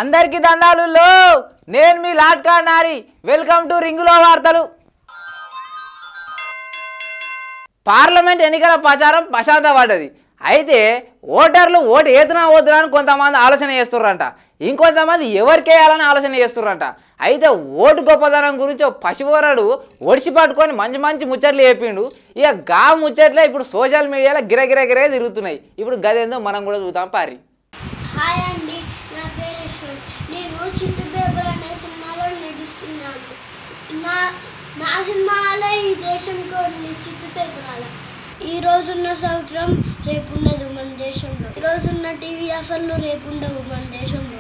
అందరికీ దండాలు. నేను మీ లాట్కా నారి. వెల్కమ్ టు రింగులో వార్తలు. పార్లమెంట్ ఎన్నికల ప్రచారం ప్రశాంత పడ్డది. అయితే ఓటర్లు ఓటు ఏతునా వద్దునా అని కొంతమంది ఆలోచన చేస్తున్నారంట. ఇంకొంతమంది ఎవరికేయాలని ఆలోచన చేస్తున్నారంట. అయితే ఓటు గొప్పదనం గురించి పశువోరడు ఒడిసి పట్టుకొని మంచి మంచి ముచ్చట్లు చెప్పిండు. ఇక గా ముచ్చట్లే ఇప్పుడు సోషల్ మీడియాలో గిరగిరగిరే తిరుగుతున్నాయి. ఇప్పుడు గదేందో మనం కూడా చూద్దాం పారి. హాయ్ అండి, నా పేరు యశ్వంత్. నేను చిత్తు పేపర్ అనే సినిమాలో నటిస్తున్నాను. నా సినిమాలో ఈ దేశంకి ఉంది చిత్తు పేపర్. అలా ఈ రోజున్న సౌకర్యం రేపు ఉండదు మన దేశంలో. ఈ రోజున్న టీవీ అసలు రేపు ఉండవు మన దేశంలో.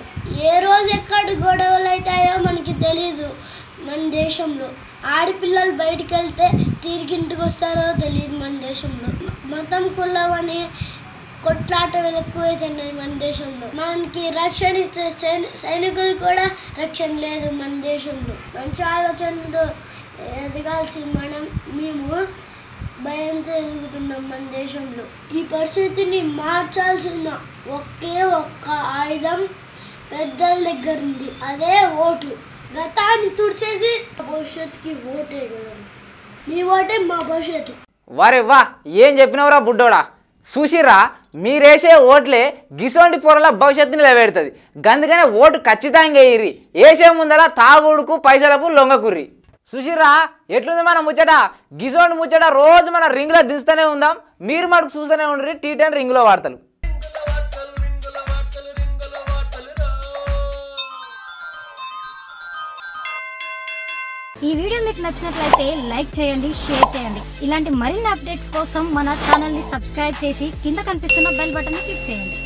ఏ రోజు ఎక్కడ గొడవలు అవుతాయో మనకి తెలీదు. మన దేశంలో ఆడపిల్లలు బయటికి వెళ్తే తిరిగి ఇంటికి వస్తారో తెలియదు మన దేశంలో. మతం కులం అనే కొట్లాటలు ఎక్కువైతున్నాయి మన దేశంలో. మనకి రక్షణ ఇస్తే సైనికులు కూడా రక్షణ లేదు మన దేశంలో. మంచి ఆలోచనలతో ఎదగాల్సి మేము భయంతో ఎదుగుతున్నాం మన దేశంలో. ఈ పరిస్థితిని మార్చాల్సిన ఒకే ఒక్క ఆయుధం పెద్దల దగ్గర ఉంది, అదే ఓటు. గతాన్ని తుడిచేసి భవిష్యత్తుకి ఓటు వేయగలరు. మీ ఓటే మా భవిష్యత్తు. వారే వా, ఏం చెప్పినవరా బుడ్డోడా. చూసిరా, మీరేసే ఓట్లే గిసోంటి పొరల భవిష్యత్తుని నిలబెడుతుంది. గందుకనే ఓటు ఖచ్చితంగా వేయిర్రి. వేసే ముందర తాగుడుకు పైసలకు లొంగకుర్రి. చూసిరా ఎట్లుంది మన ముచ్చట. గిసోంటి ముచ్చట రోజు మన రింగులో దించుతూనే ఉందాం. మీరు మటుకు చూస్తూనే ఉండ్రి T10 రింగులో వార్తలు. ఈ వీడియో మీకు నచ్చినట్లయితే లైక్ చేయండి, షేర్ చేయండి. ఇలాంటి మరిన్ని అప్డేట్స్ కోసం మన ఛానల్ని సబ్స్క్రైబ్ చేసి కింద కనిపిస్తున్న బెల్ బటన్ని క్లిక్ చేయండి.